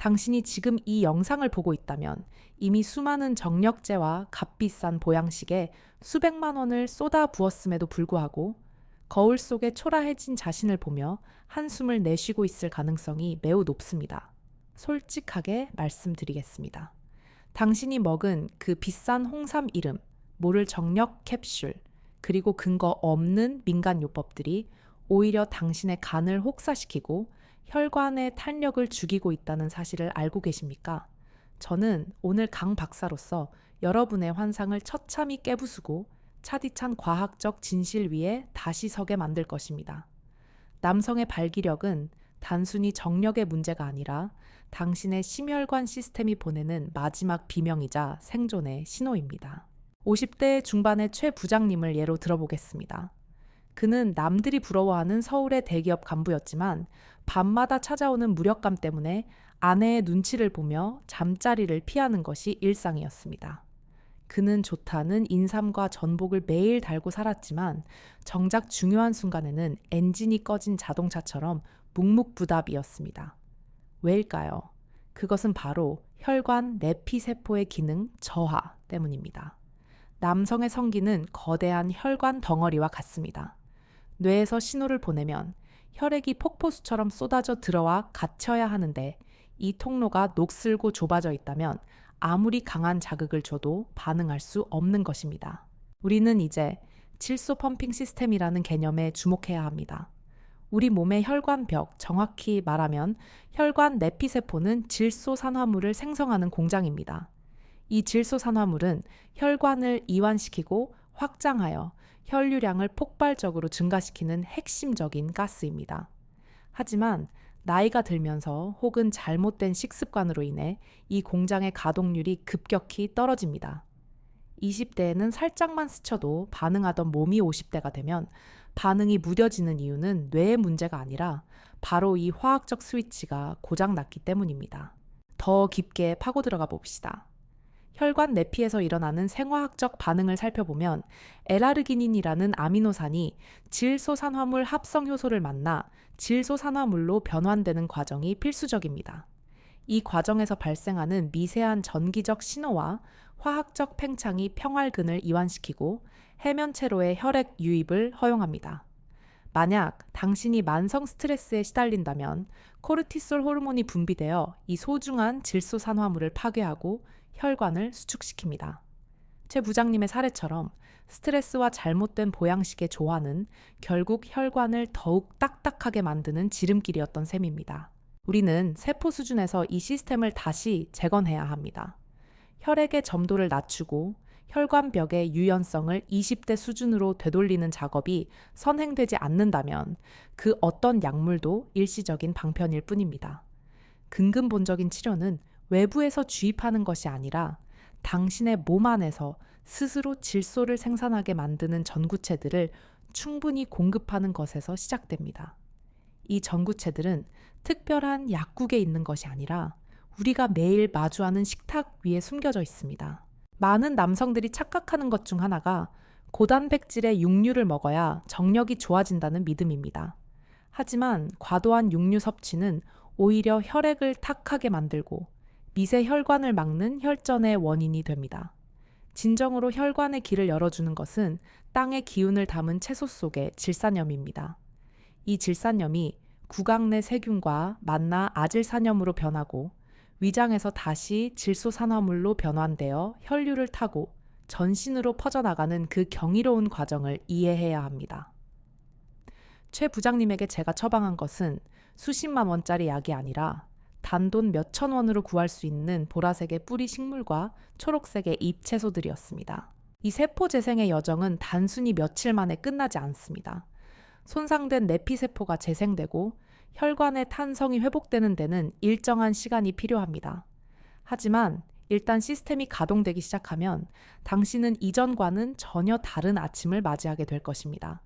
당신이 지금 이 영상을 보고 있다면 이미 수많은 정력제와 값비싼 보양식에 수백만 원을 쏟아 부었음에도 불구하고 거울 속에 초라해진 자신을 보며 한숨을 내쉬고 있을 가능성이 매우 높습니다. 솔직하게 말씀드리겠습니다. 당신이 먹은 그 비싼 홍삼 이름, 모를 정력 캡슐, 그리고 근거 없는 민간요법들이 오히려 당신의 간을 혹사시키고 혈관의 탄력을 죽이고 있다는 사실을 알고 계십니까? 저는 오늘 강 박사로서 여러분의 환상을 처참히 깨부수고 차디찬 과학적 진실 위에 다시 서게 만들 것입니다. 남성의 발기력은 단순히 정력의 문제가 아니라 당신의 심혈관 시스템이 보내는 마지막 비명이자 생존의 신호입니다. 50대 중반의 최 부장님을 예로 들어보겠습니다. 그는 남들이 부러워하는 서울의 대기업 간부였지만 밤마다 찾아오는 무력감 때문에 아내의 눈치를 보며 잠자리를 피하는 것이 일상이었습니다. 그는 좋다는 인삼과 전복을 매일 달고 살았지만 정작 중요한 순간에는 엔진이 꺼진 자동차처럼 묵묵부답이었습니다. 왜일까요? 그것은 바로 혈관 내피세포의 기능 저하 때문입니다. 남성의 성기는 거대한 혈관 덩어리와 같습니다. 뇌에서 신호를 보내면 혈액이 폭포수처럼 쏟아져 들어와 갇혀야 하는데 이 통로가 녹슬고 좁아져 있다면 아무리 강한 자극을 줘도 반응할 수 없는 것입니다. 우리는 이제 질소 펌핑 시스템이라는 개념에 주목해야 합니다. 우리 몸의 혈관벽, 정확히 말하면 혈관 내피세포는 질소산화물을 생성하는 공장입니다. 이 질소산화물은 혈관을 이완시키고 확장하여 혈류량을 폭발적으로 증가시키는 핵심적인 가스입니다. 하지만 나이가 들면서 혹은 잘못된 식습관으로 인해 이 공장의 가동률이 급격히 떨어집니다. 20대에는 살짝만 스쳐도 반응하던 몸이 50대가 되면 반응이 무뎌지는 이유는 뇌의 문제가 아니라 바로 이 화학적 스위치가 고장났기 때문입니다. 더 깊게 파고 들어가 봅시다. 혈관 내피에서 일어나는 생화학적 반응을 살펴보면 L아르기닌이라는 아미노산이 질소산화물 합성 효소를 만나 질소산화물로 변환되는 과정이 필수적입니다. 이 과정에서 발생하는 미세한 전기적 신호와 화학적 팽창이 평활근을 이완시키고 해면체로의 혈액 유입을 허용합니다. 만약 당신이 만성 스트레스에 시달린다면 코르티솔 호르몬이 분비되어 이 소중한 질소산화물을 파괴하고 혈관을 수축시킵니다. 최 부장님의 사례처럼 스트레스와 잘못된 보양식의 조화는 결국 혈관을 더욱 딱딱하게 만드는 지름길이었던 셈입니다. 우리는 세포 수준에서 이 시스템을 다시 재건해야 합니다. 혈액의 점도를 낮추고 혈관벽의 유연성을 20대 수준으로 되돌리는 작업이 선행되지 않는다면 그 어떤 약물도 일시적인 방편일 뿐입니다. 근본적인 치료는 외부에서 주입하는 것이 아니라 당신의 몸 안에서 스스로 질소를 생산하게 만드는 전구체들을 충분히 공급하는 것에서 시작됩니다. 이 전구체들은 특별한 약국에 있는 것이 아니라 우리가 매일 마주하는 식탁 위에 숨겨져 있습니다. 많은 남성들이 착각하는 것 중 하나가 고단백질의 육류를 먹어야 정력이 좋아진다는 믿음입니다. 하지만 과도한 육류 섭취는 오히려 혈액을 탁하게 만들고 미세 혈관을 막는 혈전의 원인이 됩니다. 진정으로 혈관의 길을 열어주는 것은 땅의 기운을 담은 채소 속의 질산염입니다. 이 질산염이 구강 내 세균과 만나 아질산염으로 변하고 위장에서 다시 질소산화물로 변환되어 혈류를 타고 전신으로 퍼져나가는 그 경이로운 과정을 이해해야 합니다. 최 부장님에게 제가 처방한 것은 수십만 원짜리 약이 아니라 단돈 몇천 원으로 구할 수 있는 보라색의 뿌리 식물과 초록색의 잎 채소들이었습니다. 이 세포 재생의 여정은 단순히 며칠 만에 끝나지 않습니다. 손상된 내피세포가 재생되고 혈관의 탄성이 회복되는 데는 일정한 시간이 필요합니다. 하지만 일단 시스템이 가동되기 시작하면 당신은 이전과는 전혀 다른 아침을 맞이하게 될 것입니다.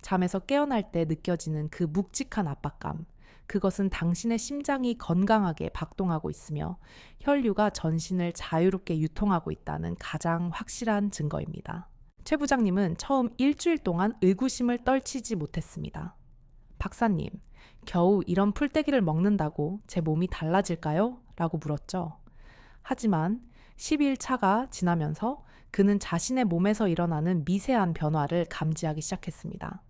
잠에서 깨어날 때 느껴지는 그 묵직한 압박감, 그것은 당신의 심장이 건강하게 박동하고 있으며 혈류가 전신을 자유롭게 유통하고 있다는 가장 확실한 증거입니다. 최 부장님은 처음 일주일 동안 의구심을 떨치지 못했습니다. 박사님, 겨우 이런 풀떼기를 먹는다고 제 몸이 달라질까요? 라고 물었죠. 하지만 10일차가 지나면서 그는 자신의 몸에서 일어나는 미세한 변화를 감지하기 시작했습니다.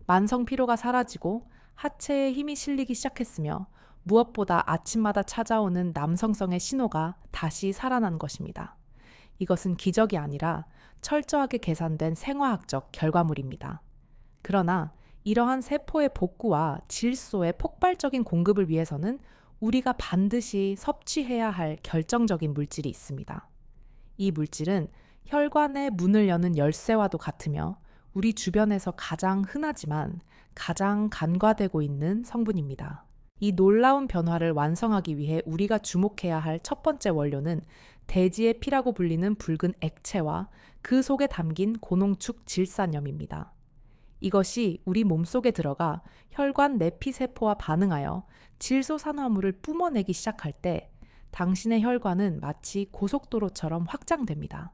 만성 피로가 사라지고 하체에 힘이 실리기 시작했으며 무엇보다 아침마다 찾아오는 남성성의 신호가 다시 살아난 것입니다. 이것은 기적이 아니라 철저하게 계산된 생화학적 결과물입니다. 그러나 이러한 세포의 복구와 질소의 폭발적인 공급을 위해서는 우리가 반드시 섭취해야 할 결정적인 물질이 있습니다. 이 물질은 혈관의 문을 여는 열쇠와도 같으며 우리 주변에서 가장 흔하지만 가장 간과되고 있는 성분입니다. 이 놀라운 변화를 완성하기 위해 우리가 주목해야 할 첫 번째 원료는 돼지의 피라고 불리는 붉은 액체와 그 속에 담긴 고농축 질산염입니다. 이것이 우리 몸속에 들어가 혈관 내피세포와 반응하여 질소산화물을 뿜어내기 시작할 때 당신의 혈관은 마치 고속도로처럼 확장됩니다.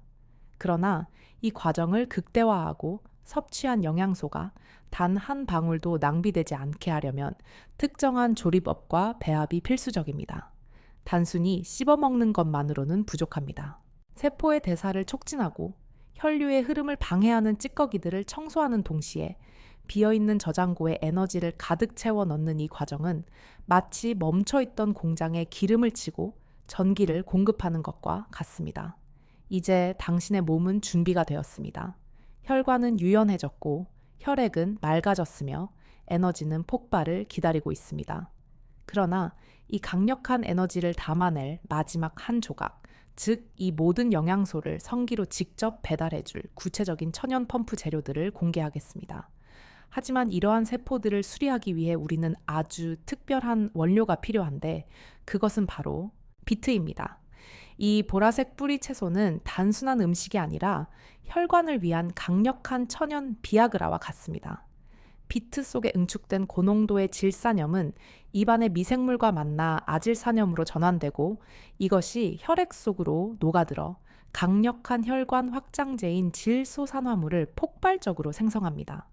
그러나 이 과정을 극대화하고 섭취한 영양소가 단 한 방울도 낭비되지 않게 하려면 특정한 조리법과 배합이 필수적입니다. 단순히 씹어먹는 것만으로는 부족합니다. 세포의 대사를 촉진하고 혈류의 흐름을 방해하는 찌꺼기들을 청소하는 동시에 비어있는 저장고에 에너지를 가득 채워 넣는 이 과정은 마치 멈춰있던 공장에 기름을 치고 전기를 공급하는 것과 같습니다. 이제 당신의 몸은 준비가 되었습니다. 혈관은 유연해졌고 혈액은 맑아졌으며 에너지는 폭발을 기다리고 있습니다. 그러나 이 강력한 에너지를 담아낼 마지막 한 조각, 즉 이 모든 영양소를 성기로 직접 배달해줄 구체적인 천연 펌프 재료들을 공개하겠습니다. 하지만 이러한 세포들을 수리하기 위해 우리는 아주 특별한 원료가 필요한데 그것은 바로 비트입니다. 이 보라색 뿌리 채소는 단순한 음식이 아니라 혈관을 위한 강력한 천연 비아그라와 같습니다. 비트 속에 응축된 고농도의 질산염은 입안의 미생물과 만나 아질산염으로 전환되고 이것이 혈액 속으로 녹아들어 강력한 혈관 확장제인 질소산화물을 폭발적으로 생성합니다.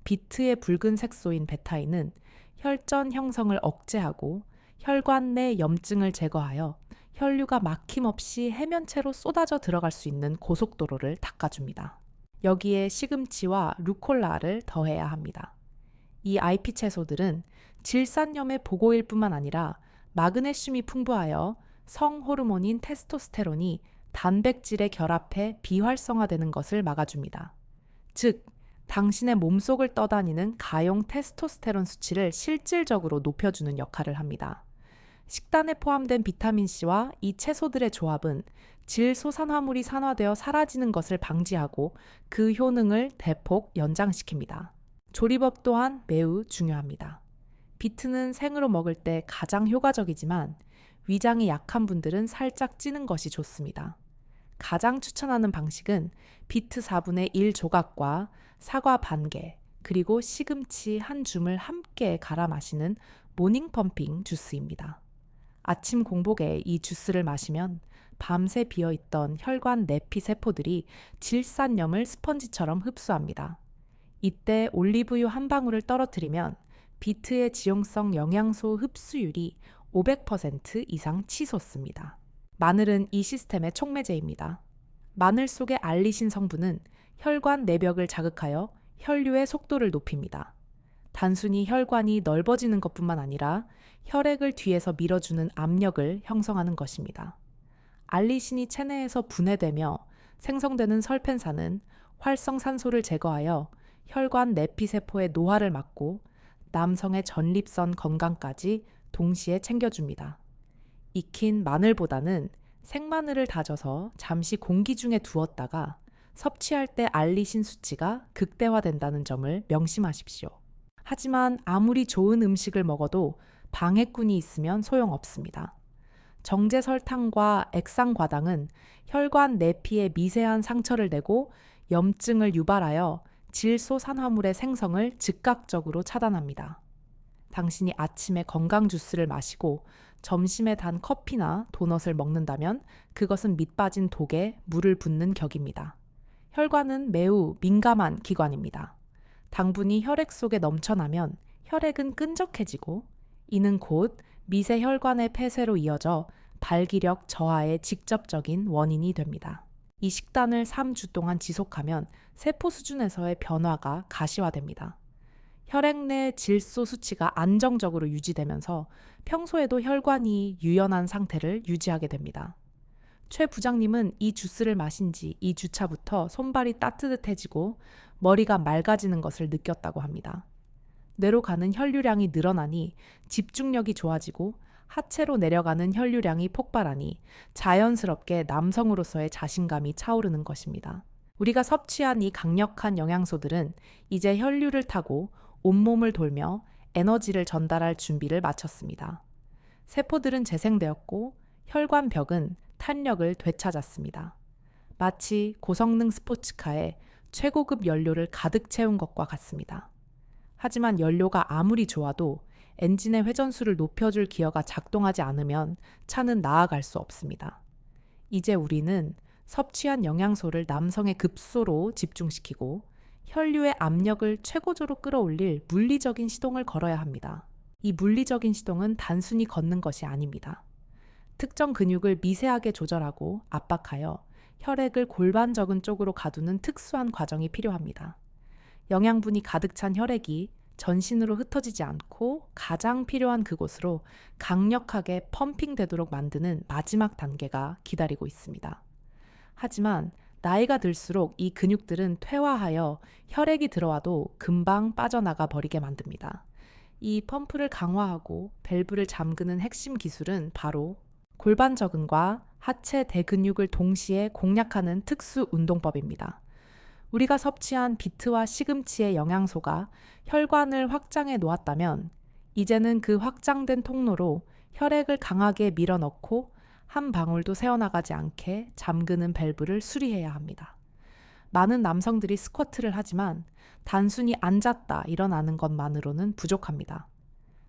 비트의 붉은 색소인 베타인은 혈전 형성을 억제하고 혈관 내 염증을 제거하여 혈류가 막힘없이 해면체로 쏟아져 들어갈 수 있는 고속도로를 닦아줍니다. 여기에 시금치와 루콜라를 더해야 합니다. 이 IP 채소들은 질산염의 보고일 뿐만 아니라 마그네슘이 풍부하여 성호르몬인 테스토스테론이 단백질에 결합해 비활성화되는 것을 막아줍니다. 즉, 당신의 몸속을 떠다니는 가용 테스토스테론 수치를 실질적으로 높여주는 역할을 합니다. 식단에 포함된 비타민C와 이 채소들의 조합은 질소산화물이 산화되어 사라지는 것을 방지하고 그 효능을 대폭 연장시킵니다. 조리법 또한 매우 중요합니다. 비트는 생으로 먹을 때 가장 효과적이지만 위장이 약한 분들은 살짝 찌는 것이 좋습니다. 가장 추천하는 방식은 비트 4분의 1 조각과 사과 반 개, 그리고 시금치 한 줌을 함께 갈아 마시는 모닝 펌핑 주스입니다. 아침 공복에 이 주스를 마시면 밤새 비어있던 혈관 내피 세포들이 질산염을 스펀지처럼 흡수합니다. 이때 올리브유 한 방울을 떨어뜨리면 비트의 지용성 영양소 흡수율이 500% 이상 치솟습니다. 마늘은 이 시스템의 촉매제입니다. 마늘 속의 알리신 성분은 혈관 내벽을 자극하여 혈류의 속도를 높입니다. 단순히 혈관이 넓어지는 것뿐만 아니라 혈액을 뒤에서 밀어주는 압력을 형성하는 것입니다. 알리신이 체내에서 분해되며 생성되는 설펜산은 활성산소를 제거하여 혈관 내피세포의 노화를 막고 남성의 전립선 건강까지 동시에 챙겨줍니다. 익힌 마늘보다는 생마늘을 다져서 잠시 공기 중에 두었다가 섭취할 때 알리신 수치가 극대화된다는 점을 명심하십시오. 하지만 아무리 좋은 음식을 먹어도 방해꾼이 있으면 소용없습니다. 정제 설탕과 액상과당은 혈관 내피에 미세한 상처를 내고 염증을 유발하여 질소산화물의 생성을 즉각적으로 차단합니다. 당신이 아침에 건강 주스를 마시고 점심에 단 커피나 도넛을 먹는다면 그것은 밑 빠진 독에 물을 붓는 격입니다. 혈관은 매우 민감한 기관입니다. 당분이 혈액 속에 넘쳐나면 혈액은 끈적해지고 이는 곧 미세혈관의 폐쇄로 이어져 발기력 저하의 직접적인 원인이 됩니다. 이 식단을 3주 동안 지속하면 세포 수준에서의 변화가 가시화됩니다. 혈액 내 질소 수치가 안정적으로 유지되면서 평소에도 혈관이 유연한 상태를 유지하게 됩니다. 최 부장님은 이 주스를 마신 지 2주차부터 손발이 따뜻해지고 머리가 맑아지는 것을 느꼈다고 합니다. 뇌로 가는 혈류량이 늘어나니 집중력이 좋아지고 하체로 내려가는 혈류량이 폭발하니 자연스럽게 남성으로서의 자신감이 차오르는 것입니다. 우리가 섭취한 이 강력한 영양소들은 이제 혈류를 타고 온몸을 돌며 에너지를 전달할 준비를 마쳤습니다. 세포들은 재생되었고 혈관 벽은 탄력을 되찾았습니다. 마치 고성능 스포츠카에 최고급 연료를 가득 채운 것과 같습니다. 하지만 연료가 아무리 좋아도 엔진의 회전수를 높여줄 기어가 작동하지 않으면 차는 나아갈 수 없습니다. 이제 우리는 섭취한 영양소를 남성의 급소로 집중시키고 혈류의 압력을 최고조로 끌어올릴 물리적인 시동을 걸어야 합니다. 이 물리적인 시동은 단순히 걷는 것이 아닙니다. 특정 근육을 미세하게 조절하고 압박하여 혈액을 골반적인 쪽으로 가두는 특수한 과정이 필요합니다. 영양분이 가득 찬 혈액이 전신으로 흩어지지 않고 가장 필요한 그곳으로 강력하게 펌핑되도록 만드는 마지막 단계가 기다리고 있습니다. 하지만 나이가 들수록 이 근육들은 퇴화하여 혈액이 들어와도 금방 빠져나가 버리게 만듭니다. 이 펌프를 강화하고 밸브를 잠그는 핵심 기술은 바로 골반 저근과 하체 대근육을 동시에 공략하는 특수 운동법입니다. 우리가 섭취한 비트와 시금치의 영양소가 혈관을 확장해 놓았다면 이제는 그 확장된 통로로 혈액을 강하게 밀어넣고 한 방울도 새어나가지 않게 잠그는 밸브를 수리해야 합니다. 많은 남성들이 스쿼트를 하지만 단순히 앉았다 일어나는 것만으로는 부족합니다.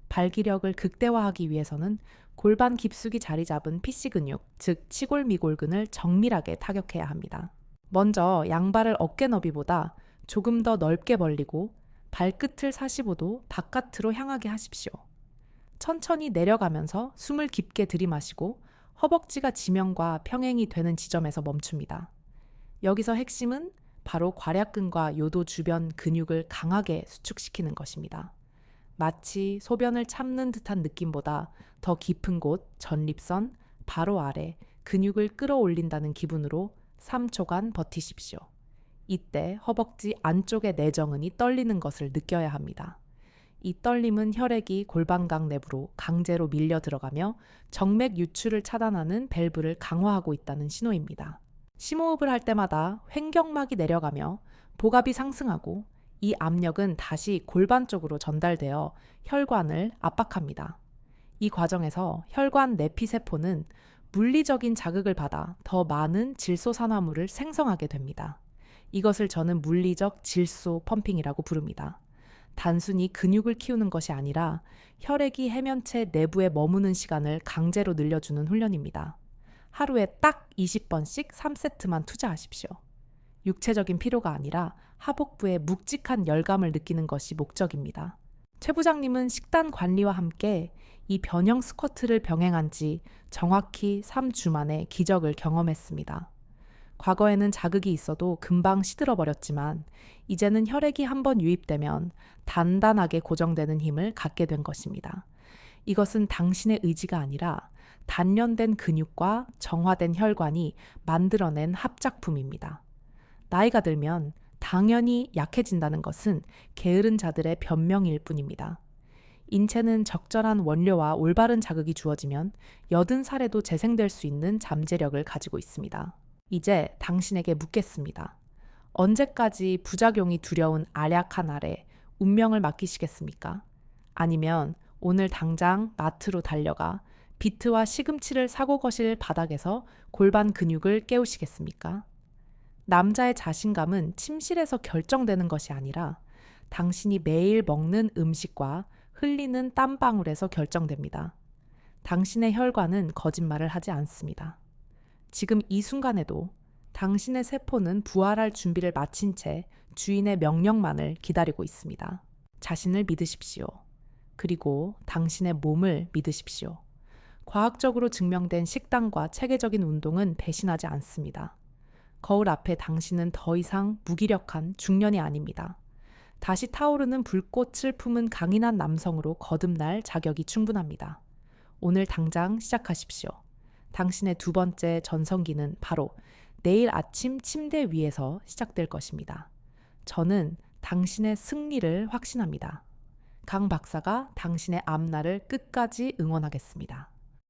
발기력을 극대화하기 위해서는 골반 깊숙이 자리 잡은 PC 근육, 즉 치골미골근을 정밀하게 타격해야 합니다. 먼저 양발을 어깨 너비보다 조금 더 넓게 벌리고 발끝을 45도 바깥으로 향하게 하십시오. 천천히 내려가면서 숨을 깊게 들이마시고 허벅지가 지면과 평행이 되는 지점에서 멈춥니다. 여기서 핵심은 바로 괄약근과 요도 주변 근육을 강하게 수축시키는 것입니다. 마치 소변을 참는 듯한 느낌보다 더 깊은 곳, 전립선, 바로 아래 근육을 끌어올린다는 기분으로 3초간 버티십시오. 이때 허벅지 안쪽의 내정근이 떨리는 것을 느껴야 합니다. 이 떨림은 혈액이 골반각 내부로 강제로 밀려 들어가며 정맥 유출을 차단하는 밸브를 강화하고 있다는 신호입니다. 심호흡을 할 때마다 횡격막이 내려가며 복압이 상승하고 이 압력은 다시 골반 쪽으로 전달되어 혈관을 압박합니다. 이 과정에서 혈관 내피세포는 물리적인 자극을 받아 더 많은 질소산화물을 생성하게 됩니다. 이것을 저는 물리적 질소 펌핑이라고 부릅니다. 단순히 근육을 키우는 것이 아니라 혈액이 해면체 내부에 머무는 시간을 강제로 늘려주는 훈련입니다. 하루에 딱 20번씩 3세트만 투자하십시오. 육체적인 피로가 아니라 하복부의 묵직한 열감을 느끼는 것이 목적입니다. 최 부장님은 식단 관리와 함께 이 변형 스쿼트를 병행한 지 정확히 3주 만에 기적을 경험했습니다. 과거에는 자극이 있어도 금방 시들어 버렸지만 이제는 혈액이 한번 유입되면 단단하게 고정되는 힘을 갖게 된 것입니다. 이것은 당신의 의지가 아니라 단련된 근육과 정화된 혈관이 만들어낸 합작품입니다. 나이가 들면 당연히 약해진다는 것은 게으른 자들의 변명일 뿐입니다. 인체는 적절한 원료와 올바른 자극이 주어지면 80살에도 재생될 수 있는 잠재력을 가지고 있습니다. 이제 당신에게 묻겠습니다. 언제까지 부작용이 두려운 알약한 알에 운명을 맡기시겠습니까? 아니면 오늘 당장 마트로 달려가 비트와 시금치를 사고 거실 바닥에서 골반 근육을 깨우시겠습니까? 남자의 자신감은 침실에서 결정되는 것이 아니라 당신이 매일 먹는 음식과 흘리는 땀방울에서 결정됩니다. 당신의 혈관은 거짓말을 하지 않습니다. 지금 이 순간에도 당신의 세포는 부활할 준비를 마친 채 주인의 명령만을 기다리고 있습니다. 자신을 믿으십시오. 그리고 당신의 몸을 믿으십시오. 과학적으로 증명된 식단과 체계적인 운동은 배신하지 않습니다. 거울 앞에 당신은 더 이상 무기력한 중년이 아닙니다. 다시 타오르는 불꽃을 품은 강인한 남성으로 거듭날 자격이 충분합니다. 오늘 당장 시작하십시오. 당신의 두 번째 전성기는 바로 내일 아침 침대 위에서 시작될 것입니다. 저는 당신의 승리를 확신합니다. 강 박사가 당신의 앞날을 끝까지 응원하겠습니다.